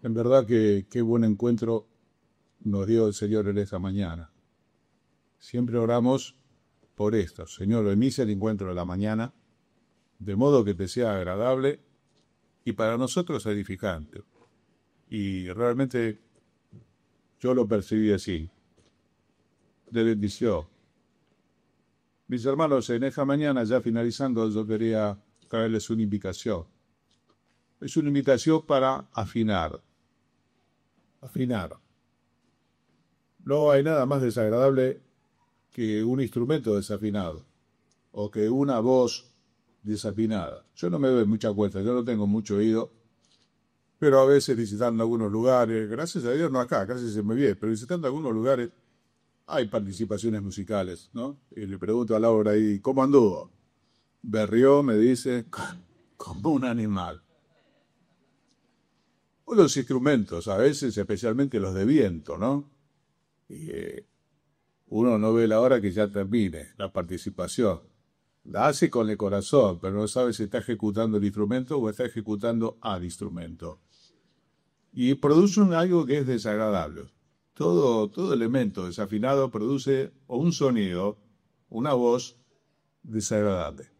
En verdad que qué buen encuentro nos dio el Señor en esta mañana. Siempre oramos por esto. Señor, inicia el encuentro de la mañana, de modo que te sea agradable y para nosotros edificante. Y realmente yo lo percibí así, de bendición. Mis hermanos, en esta mañana, ya finalizando, yo quería traerles una invitación. Es una invitación para afinar. Afinar. No hay nada más desagradable que un instrumento desafinado o que una voz desafinada. Yo no me doy mucha cuenta, yo no tengo mucho oído, pero a veces visitando algunos lugares, gracias a Dios no acá, casi se me viene, pero visitando algunos lugares hay participaciones musicales, ¿no? Y le pregunto a Laura ahí, ¿cómo anduvo? Berrió, me dice, como un animal. O los instrumentos, a veces, especialmente los de viento, ¿no? Y uno no ve la hora que ya termine la participación. La hace con el corazón, pero no sabe si está ejecutando el instrumento o está ejecutando al instrumento. Y produce algo que es desagradable. Todo elemento desafinado produce o un sonido, una voz desagradable.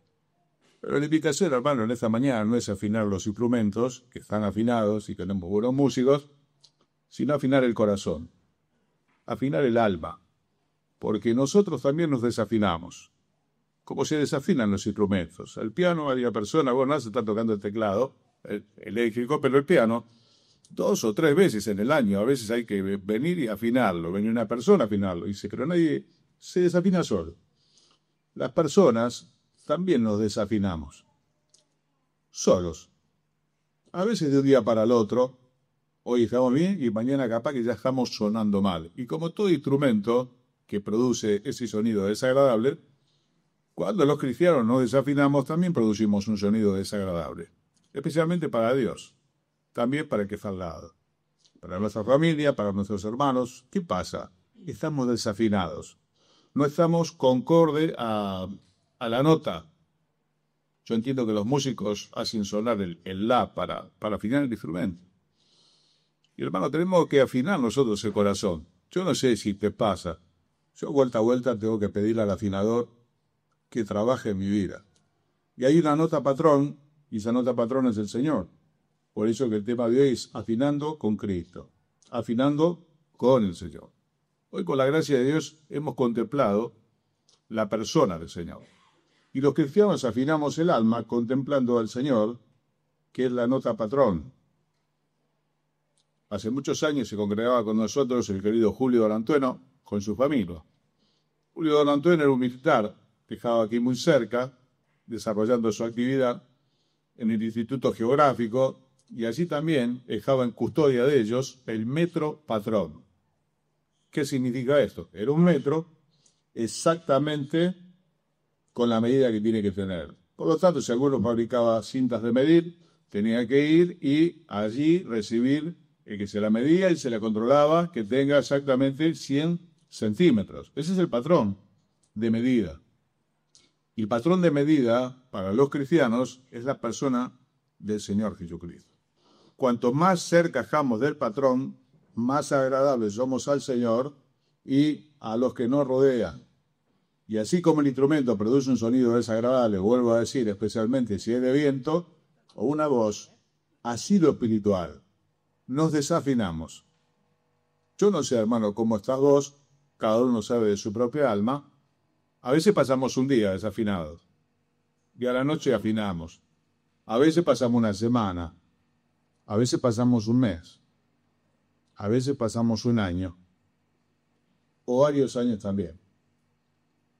Pero la invitación, hermano, en esta mañana no es afinar los instrumentos, que están afinados y tenemos buenos músicos, sino afinar el corazón, afinar el alma, porque nosotros también nos desafinamos. ¿Cómo se desafinan los instrumentos? El piano, hay una persona, bueno, se está tocando el teclado eléctrico, pero el piano, 2 o 3 veces en el año, a veces hay que venir y afinarlo, venir una persona a afinarlo, dice, pero nadie se desafina solo. Las personas también nos desafinamos, solos. A veces de un día para el otro, hoy estamos bien y mañana capaz que ya estamos sonando mal. Y como todo instrumento que produce ese sonido desagradable, cuando los cristianos nos desafinamos, también producimos un sonido desagradable, especialmente para Dios, también para el que está al lado, para nuestra familia, para nuestros hermanos. ¿Qué pasa? Estamos desafinados, no estamos concorde a la nota. Yo entiendo que los músicos hacen sonar el la para afinar el instrumento. Y hermano, tenemos que afinar nosotros el corazón. Yo no sé si te pasa, yo vuelta a vuelta tengo que pedirle al afinador que trabaje en mi vida. Y hay una nota patrón, y esa nota patrón es el Señor. Por eso que el tema de hoy es afinando con Cristo, afinando con el Señor. Hoy, por la gracia de Dios, hemos contemplado la persona del Señor. Y los cristianos afinamos el alma contemplando al Señor, que es la nota patrón. Hace muchos años se congregaba con nosotros el querido Julio Don Antueno con su familia. Julio Don Antueno era un militar que estaba aquí muy cerca, desarrollando su actividad en el Instituto Geográfico, y allí también estaba en custodia de ellos el metro patrón. ¿Qué significa esto? Era un metro exactamente con la medida que tiene que tener. Por lo tanto, si alguno fabricaba cintas de medir, tenía que ir y allí recibir el que se la medía y se la controlaba que tenga exactamente 100 centímetros. Ese es el patrón de medida. Y el patrón de medida para los cristianos es la persona del Señor Jesucristo. Cuanto más cerca estamos del patrón, más agradables somos al Señor y a los que nos rodean. Y así como el instrumento produce un sonido desagradable, vuelvo a decir, especialmente si es de viento o una voz, así lo espiritual. Nos desafinamos. Yo no sé, hermano, cómo estás vos, cada uno sabe de su propia alma. A veces pasamos un día desafinados y a la noche afinamos. A veces pasamos una semana, a veces pasamos un mes, a veces pasamos un año o varios años también,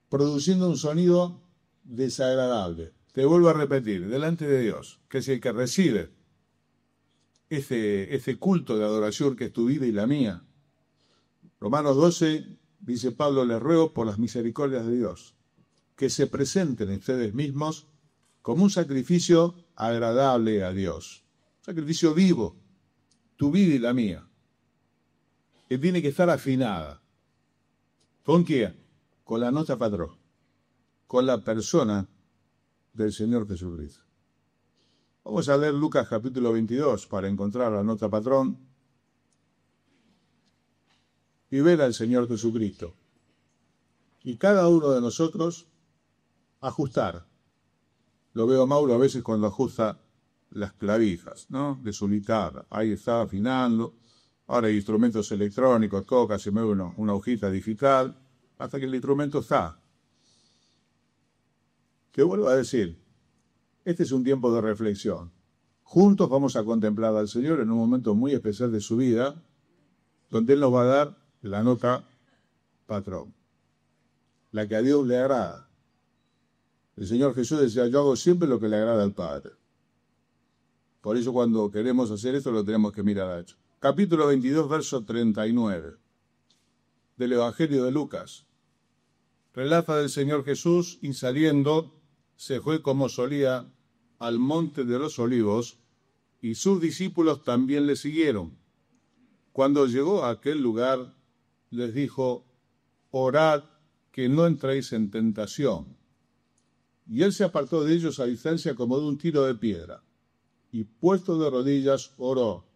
produciendo un sonido desagradable. Te vuelvo a repetir, delante de Dios, que es el que recibe este culto de adoración que es tu vida y la mía. Romanos 12, dice Pablo, les ruego por las misericordias de Dios, que se presenten ustedes mismos como un sacrificio agradable a Dios. Sacrificio vivo, tu vida y la mía, que tiene que estar afinada. ¿Con quién? Con la nota patrón, con la persona del Señor Jesucristo. Vamos a leer Lucas capítulo 22 para encontrar la nota patrón y ver al Señor Jesucristo. Y cada uno de nosotros ajustar. Lo veo a Mauro a veces cuando ajusta las clavijas, ¿no?, de su guitarra. Ahí está afinando. Ahora hay instrumentos electrónicos, toca, se mueve una hojita digital, hasta que el instrumento está. Que vuelvo a decir, este es un tiempo de reflexión. Juntos vamos a contemplar al Señor en un momento muy especial de su vida, donde Él nos va a dar la nota patrón, la que a Dios le agrada. El Señor Jesús decía, yo hago siempre lo que le agrada al Padre. Por eso cuando queremos hacer esto lo tenemos que mirar a hecho. Capítulo 22, verso 39 del Evangelio de Lucas. Relata del Señor Jesús, y saliendo se fue como solía al monte de los olivos, y sus discípulos también le siguieron. Cuando llegó a aquel lugar, les dijo, orad que no entréis en tentación. Y él se apartó de ellos a distancia como de un tiro de piedra, y puesto de rodillas oró,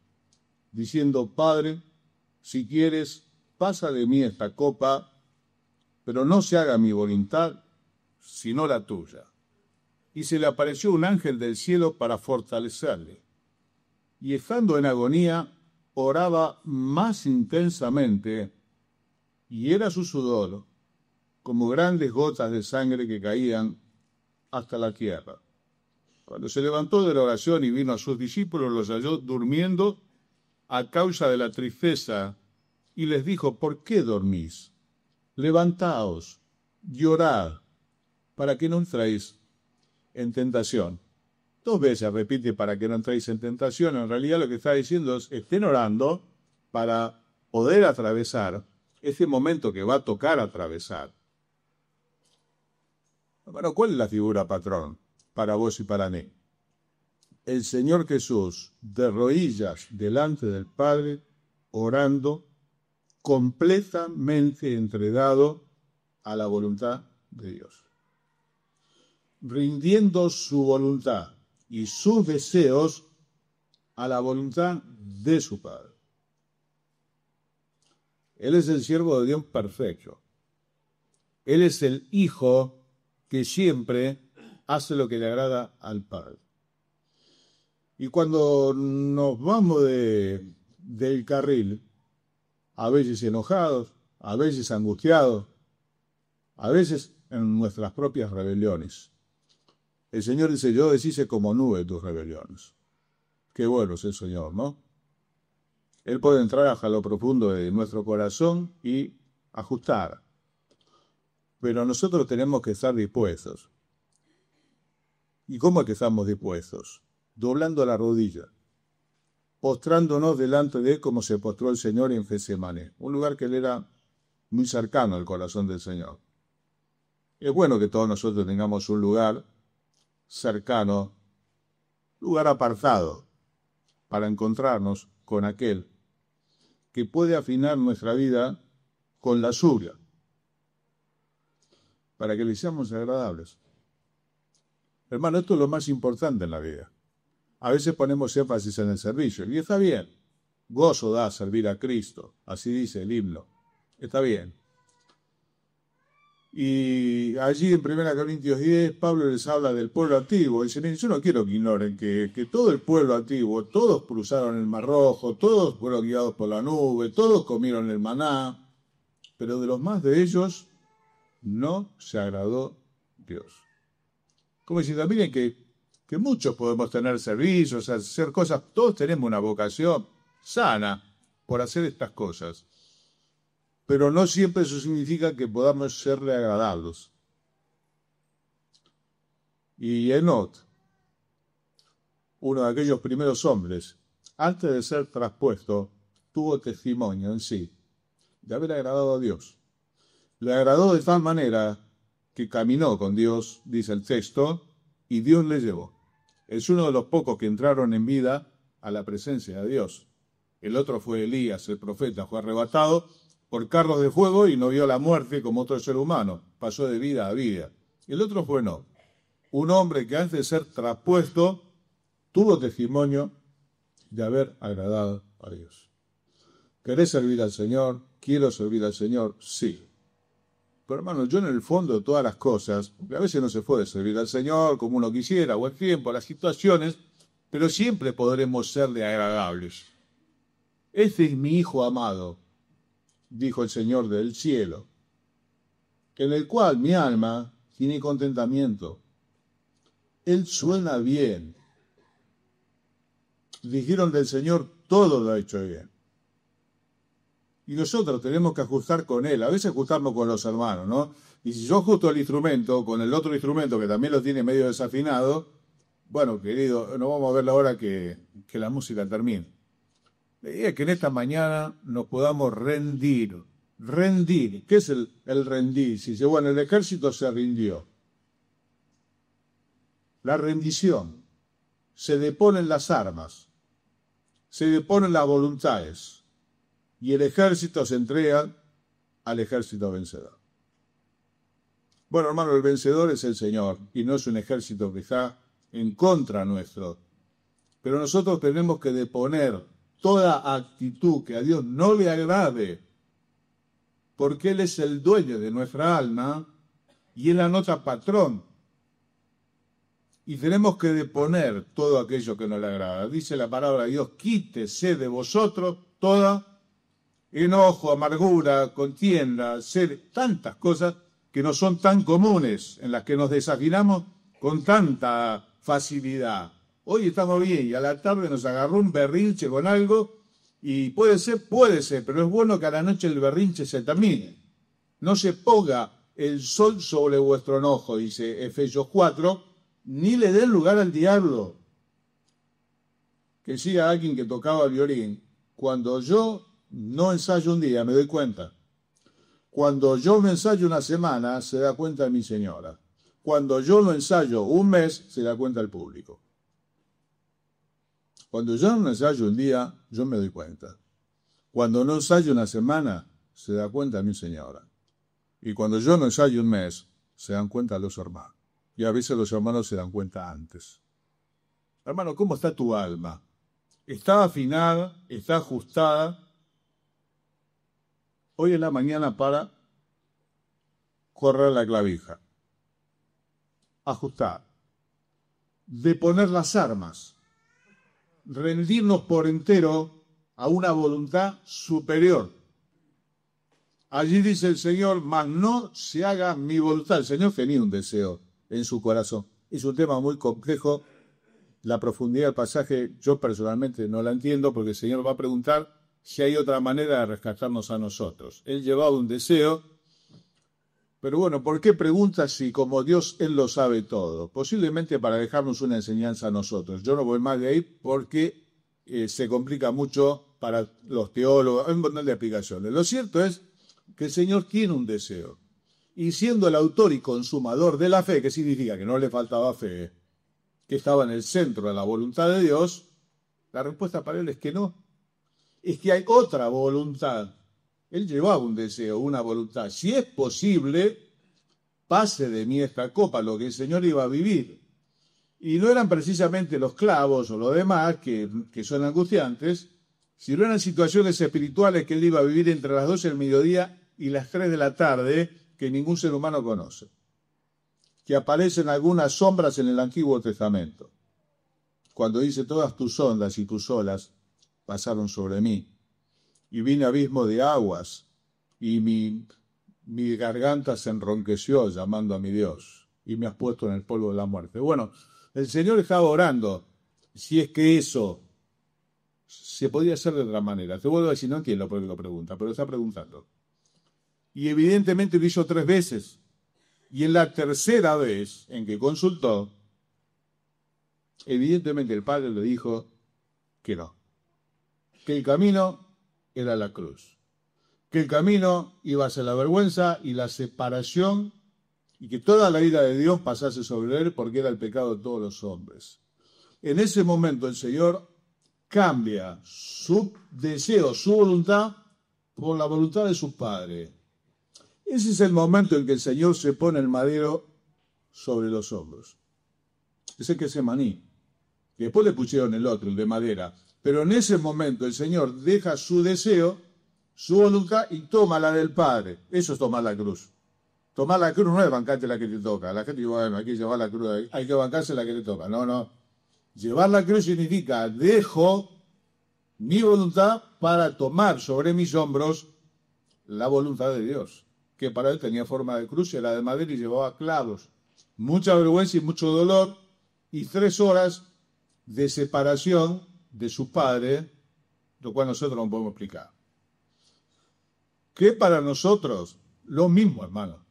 diciendo, Padre, si quieres, pasa de mí esta copa, pero no se haga mi voluntad, sino la tuya. Y se le apareció un ángel del cielo para fortalecerle. Y estando en agonía, oraba más intensamente, y era su sudor como grandes gotas de sangre que caían hasta la tierra. Cuando se levantó de la oración y vino a sus discípulos, los halló durmiendo a causa de la tristeza, y les dijo, ¿por qué dormís? Levantaos y orad, para que no entréis en tentación. 2 veces repite para que no entréis en tentación. En realidad lo que está diciendo es, estén orando para poder atravesar ese momento que va a tocar atravesar. Bueno, ¿cuál es la figura patrón para vos y para mí? El Señor Jesús, de rodillas delante del Padre, orando, completamente entregado a la voluntad de Dios, rindiendo su voluntad y sus deseos a la voluntad de su Padre. Él es el siervo de Dios perfecto. Él es el Hijo que siempre hace lo que le agrada al Padre. Y cuando nos vamos del carril, a veces enojados, a veces angustiados, a veces en nuestras propias rebeliones, el Señor dice, yo deshice como nube tus rebeliones. Qué bueno es el Señor, ¿no? Él puede entrar hasta lo profundo de nuestro corazón y ajustar. Pero nosotros tenemos que estar dispuestos. ¿Y cómo es que estamos dispuestos? Doblando la rodilla, postrándonos delante de Él como se postró el Señor en Getsemaní, un lugar que le era muy cercano al corazón del Señor. Es bueno que todos nosotros tengamos un lugar cercano, lugar apartado, para encontrarnos con aquel que puede afinar nuestra vida con la suya, para que le seamos agradables. Hermano, esto es lo más importante en la vida. A veces ponemos énfasis en el servicio, y está bien. Gozo da servir a Cristo, así dice el himno. Está bien. Y allí en 1 Corintios 10, Pablo les habla del pueblo antiguo. Dice, yo no quiero que ignoren que todo el pueblo antiguo, todos cruzaron el Mar Rojo, todos fueron guiados por la nube, todos comieron el maná, pero de los más de ellos no se agradó Dios. Como diciendo, miren que muchos podemos tener servicios, hacer cosas, todos tenemos una vocación sana por hacer estas cosas. Pero no siempre eso significa que podamos serle agradables. Y Enoc, uno de aquellos primeros hombres, antes de ser traspuesto, tuvo testimonio en sí de haber agradado a Dios. Le agradó de tal manera que caminó con Dios, dice el texto, y Dios le llevó. Es uno de los pocos que entraron en vida a la presencia de Dios. El otro fue Elías, el profeta, fue arrebatado por carros de fuego y no vio la muerte como otro ser humano, pasó de vida a vida. Y el otro fue Enoc, un hombre que antes de ser traspuesto tuvo testimonio de haber agradado a Dios. ¿Querés servir al Señor? ¿Quiero servir al Señor? Sí. Pero hermano, yo en el fondo de todas las cosas, a veces no se puede servir al Señor como uno quisiera, o el tiempo, las situaciones, pero siempre podremos serle agradables. Este es mi Hijo amado, dijo el Señor del cielo, en el cual mi alma tiene contentamiento. Él suena bien. Dijeron del Señor, todo lo ha hecho bien. Y nosotros tenemos que ajustar con Él, a veces ajustarnos con los hermanos, ¿no? Y si yo ajusto el instrumento con el otro instrumento que también lo tiene medio desafinado, bueno, querido, no vamos a ver la hora que la música termine. La idea es que en esta mañana nos podamos rendir. Rendir. ¿Qué es el rendir? Si dice, bueno, el ejército se rindió. La rendición. Se deponen las armas. Se deponen las voluntades. Y el ejército se entrega al ejército vencedor. Bueno, hermano, el vencedor es el Señor y no es un ejército que está en contra nuestro. Pero nosotros tenemos que deponer toda actitud que a Dios no le agrade, porque Él es el dueño de nuestra alma y Él anota patrón. Y tenemos que deponer todo aquello que no le agrada. Dice la palabra de Dios, quítese de vosotros toda enojo, amargura, contienda, tantas cosas que no son tan comunes, en las que nos desafinamos con tanta facilidad. Hoy estamos bien y a la tarde nos agarró un berrinche con algo y puede ser, pero es bueno que a la noche el berrinche se termine. No se ponga el sol sobre vuestro enojo, dice Efesios 4, ni le den lugar al diablo. Que decía alguien que tocaba el violín, cuando yo no ensayo un día, me doy cuenta. Cuando yo me ensayo una semana, se da cuenta mi señora. Cuando yo lo ensayo un mes, se da cuenta el público. Cuando yo no ensayo un día, yo me doy cuenta. Cuando no ensayo una semana, se da cuenta mi señora. Y cuando yo no ensayo un mes, se dan cuenta los hermanos. Y a veces los hermanos se dan cuenta antes. Hermano, ¿cómo está tu alma? ¿Está afinada? ¿Está ajustada? Hoy en la mañana para correr la clavija, ajustar, deponer las armas, rendirnos por entero a una voluntad superior. Allí dice el Señor, mas no se haga mi voluntad. El Señor tenía un deseo en su corazón. Es un tema muy complejo. La profundidad del pasaje yo personalmente no la entiendo porque el Señor va a preguntar si hay otra manera de rescatarnos a nosotros. Él llevaba un deseo, pero bueno, ¿por qué pregunta si como Dios Él lo sabe todo? Posiblemente para dejarnos una enseñanza a nosotros. Yo no voy más de ahí porque se complica mucho para los teólogos, hay un montón de explicaciones. Lo cierto es que el Señor tiene un deseo. Y siendo el autor y consumador de la fe, que significa que no le faltaba fe, que estaba en el centro de la voluntad de Dios, la respuesta para Él es que no. Es que hay otra voluntad. Él llevaba un deseo, una voluntad. Si es posible, pase de mí esta copa, lo que el Señor iba a vivir. Y no eran precisamente los clavos o lo demás, que son angustiantes, sino eran situaciones espirituales que él iba a vivir entre las 12 del mediodía y las 3 de la tarde, que ningún ser humano conoce. Que aparecen algunas sombras en el Antiguo Testamento. Cuando dice, todas tus ondas y tus olas pasaron sobre mí, y vine abismo de aguas, y mi garganta se enronqueció llamando a mi Dios, y me has puesto en el polvo de la muerte. Bueno, el Señor estaba orando, si es que eso se podía hacer de otra manera. Te vuelvo a decir, no entiendo por qué lo pregunta, pero está preguntando. Y evidentemente lo hizo 3 veces, y en la tercera vez en que consultó, evidentemente el Padre le dijo que no. Que el camino era la cruz, que el camino iba a ser la vergüenza y la separación y que toda la ira de Dios pasase sobre él porque era el pecado de todos los hombres. En ese momento el Señor cambia su deseo, su voluntad por la voluntad de su Padre. Ese es el momento en que el Señor se pone el madero sobre los hombros. Ese que es maní. Después le pusieron el otro, el de madera. Pero en ese momento el Señor deja su deseo su voluntad y toma la del Padre. Eso es tomar la cruz. Tomar la cruz no es bancarte la que te toca. La gente dice, bueno, hay que llevar la cruz, hay que bancarse la que te toca. No, no. Llevar la cruz significa, dejo mi voluntad para tomar sobre mis hombros la voluntad de Dios, que para él tenía forma de cruz, era de madera y llevaba clavos. Mucha vergüenza y mucho dolor, y 3 horas de separación de su Padre, lo cual nosotros no podemos explicar. Que para nosotros, lo mismo, hermano,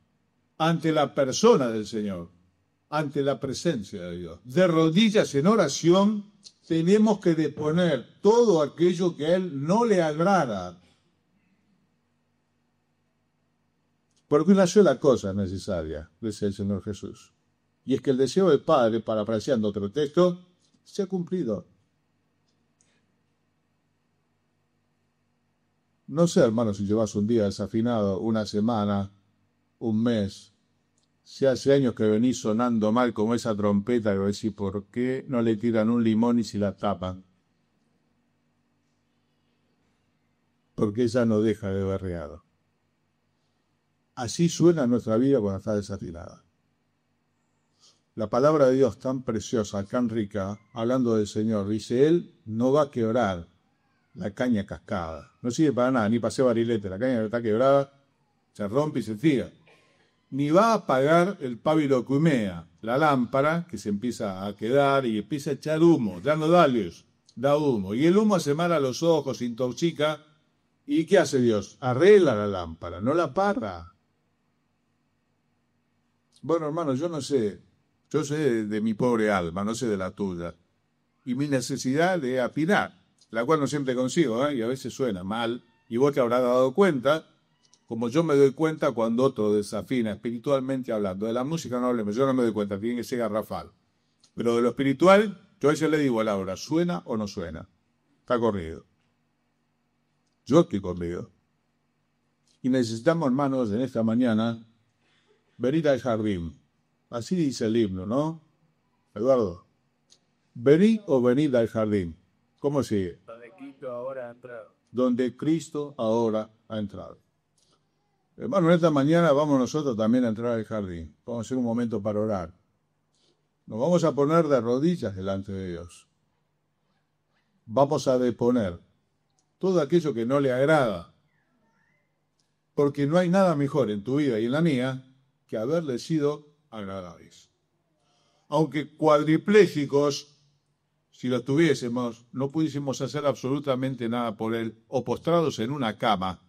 ante la persona del Señor, ante la presencia de Dios, de rodillas en oración, tenemos que deponer todo aquello que a Él no le agrada. Porque una sola cosa es necesaria, dice el Señor Jesús, y es que el deseo del Padre, parafraseando otro texto, se ha cumplido. No sé, hermano, si llevas un día desafinado, una semana, un mes, si hace años que venís sonando mal como esa trompeta, que decís, ¿por qué no le tiran un limón y si la tapan? Porque ella no deja de berreado. Así suena nuestra vida cuando está desafinada. La palabra de Dios tan preciosa, tan rica, hablando del Señor, dice, Él no va a quebrar la caña cascada. No sirve para nada, ni para hacer barilete. La caña que está quebrada se rompe y se tira. Ni va a apagar el pábilo que humea, la lámpara que se empieza a quedar y empieza a echar humo, ya no da luz, da humo. Y el humo hace mal a los ojos, intoxica. ¿Y qué hace Dios? Arregla la lámpara, no la apaga. Bueno, hermano, yo no sé, yo sé de mi pobre alma, no sé de la tuya. Y mi necesidad de afinar, la cual no siempre consigo, y a veces suena mal. Y vos te habrás dado cuenta, como yo me doy cuenta cuando otro desafina, espiritualmente hablando. De la música no hablemos, yo no me doy cuenta, tiene que ser garrafal. Pero de lo espiritual, yo a veces le digo a Laura, ¿suena o no suena? Está corrido. Yo estoy corrido. Y necesitamos, hermanos, en esta mañana, venir al jardín. Así dice el himno, ¿no? Eduardo. Venid o venid al jardín. ¿Cómo sigue? Donde Cristo ahora ha entrado. Donde Cristo ahora ha entrado. Hermano, en esta mañana vamos nosotros también a entrar al jardín. Vamos a hacer un momento para orar. Nos vamos a poner de rodillas delante de Dios. Vamos a deponer todo aquello que no le agrada. Porque no hay nada mejor en tu vida y en la mía que haberle sido agradables. Aunque cuadriplégicos, si lo tuviésemos, no pudiésemos hacer absolutamente nada por Él, o postrados en una cama,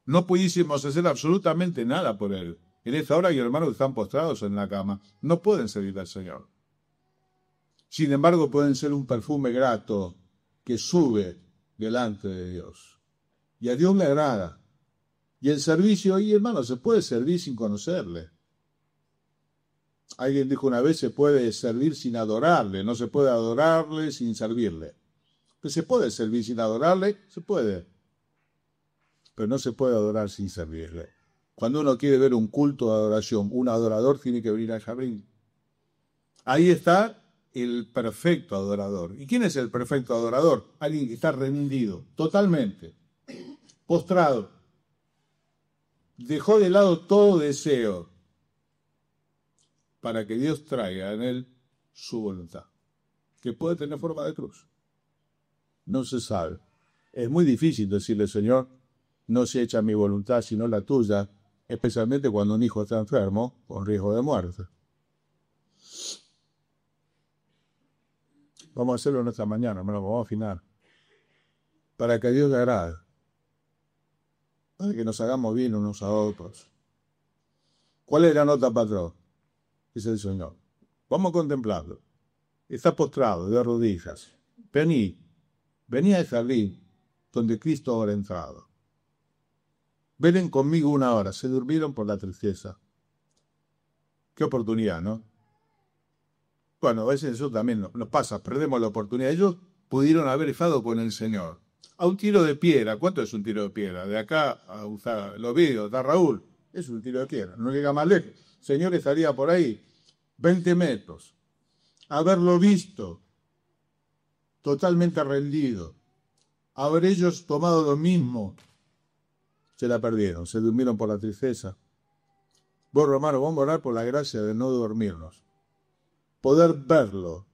no pudiésemos hacer absolutamente nada por Él. En esta hora hay hermanos que están postrados en la cama, no pueden servir al Señor. Sin embargo, pueden ser un perfume grato que sube delante de Dios. Y a Dios le agrada. Y el servicio ahí, hermano, se puede servir sin conocerle. Alguien dijo una vez, se puede servir sin adorarle, no se puede adorarle sin servirle. Pero se puede servir sin adorarle, se puede. Pero no se puede adorar sin servirle. Cuando uno quiere ver un culto de adoración, un adorador tiene que venir al jardín. Ahí está el perfecto adorador. ¿Y quién es el perfecto adorador? Alguien que está rendido, totalmente, postrado. Dejó de lado todo deseo para que Dios traiga en él su voluntad, que puede tener forma de cruz. No se sabe. Es muy difícil decirle, Señor, no se echa mi voluntad sino la tuya, especialmente cuando un hijo está enfermo con riesgo de muerte. Vamos a hacerlo en esta mañana, hermano, vamos a afinar. Para que a Dios le agrade. Para que nos hagamos bien unos a otros. ¿Cuál es la nota, patrón? Dice el Señor. Vamos a contemplarlo. Está postrado, de rodillas. Vení al jardín donde Cristo ahora ha entrado. Velen conmigo una hora. Se durmieron por la tristeza. Qué oportunidad, ¿no? Bueno, a veces eso también nos pasa. Perdemos la oportunidad. Ellos pudieron haber estado con el Señor. A un tiro de piedra. ¿Cuánto es un tiro de piedra? De acá a usar los vídeos, está Raúl. Es un tiro de piedra. No llega más lejos. El Señor estaría por ahí. 20 metros. Haberlo visto. Totalmente rendido. Haber ellos tomado lo mismo. se la perdieron, se durmieron por la tristeza. Bueno, hermano, vamos a orar por la gracia de no dormirnos. Poder verlo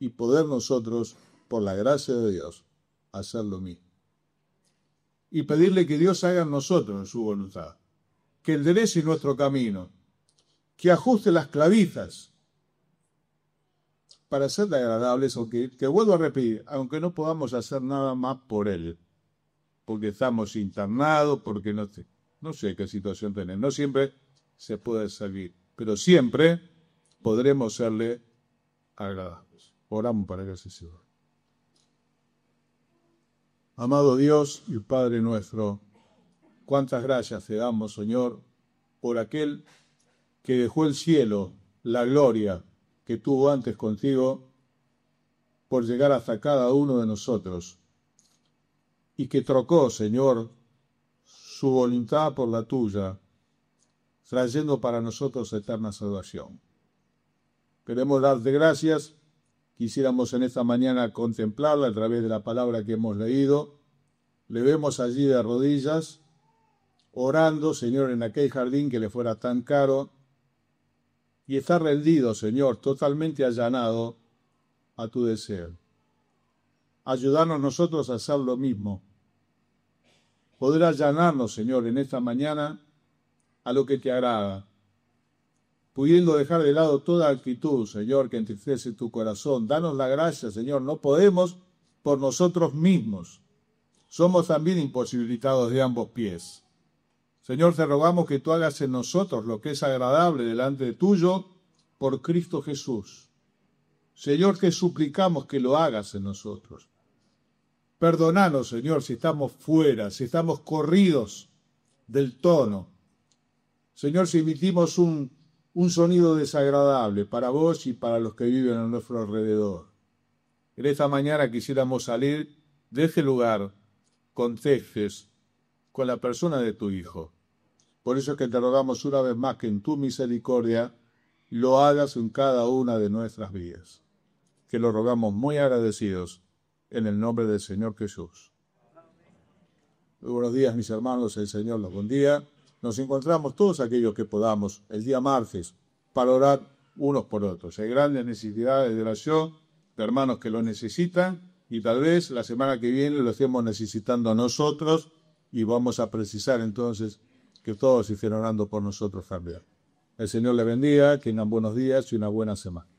y poder nosotros, por la gracia de Dios, hacer lo mismo. Y pedirle que Dios haga en nosotros en su voluntad, que enderece nuestro camino, que ajuste las clavijas para hacerle agradables, aunque, que vuelvo a repetir, aunque no podamos hacer nada más por Él, porque estamos internados, porque no sé qué situación tenemos. No siempre se puede servir, pero siempre podremos serle agradables. Oramos para que así sea. Amado Dios y Padre nuestro, cuántas gracias te damos, Señor, por aquel que dejó el cielo, la gloria que tuvo antes contigo, por llegar hasta cada uno de nosotros, y que trocó, Señor, su voluntad por la tuya, trayendo para nosotros eterna salvación. Queremos darte gracias. Quisiéramos en esta mañana contemplarla a través de la palabra que hemos leído. Le vemos allí de rodillas, orando, Señor, en aquel jardín que le fuera tan caro, y está rendido, Señor, totalmente allanado a tu deseo. Ayudarnos nosotros a hacer lo mismo. Poder allanarnos, Señor, en esta mañana a lo que te agrada, pudiendo dejar de lado toda actitud, Señor, que entristece tu corazón. Danos la gracia, Señor. No podemos por nosotros mismos. Somos también imposibilitados de ambos pies. Señor, te rogamos que tú hagas en nosotros lo que es agradable delante de tuyo por Cristo Jesús. Señor, te suplicamos que lo hagas en nosotros. Perdonanos, Señor, si estamos fuera, si estamos corridos del tono. Señor, si emitimos un sonido desagradable para vos y para los que viven a nuestro alrededor. En esta mañana quisiéramos salir de este lugar con textos, con la persona de tu Hijo. Por eso es que te rogamos una vez más que en tu misericordia lo hagas en cada una de nuestras vidas. Que lo rogamos muy agradecidos en el nombre del Señor Jesús. Muy buenos días, mis hermanos, el Señor los bendiga. Nos encontramos todos aquellos que podamos el día martes para orar unos por otros. Hay grandes necesidades de oración de hermanos que lo necesitan y tal vez la semana que viene lo estemos necesitando nosotros y vamos a precisar entonces que todos estén orando por nosotros también. El Señor le bendiga, que tengan buenos días y una buena semana.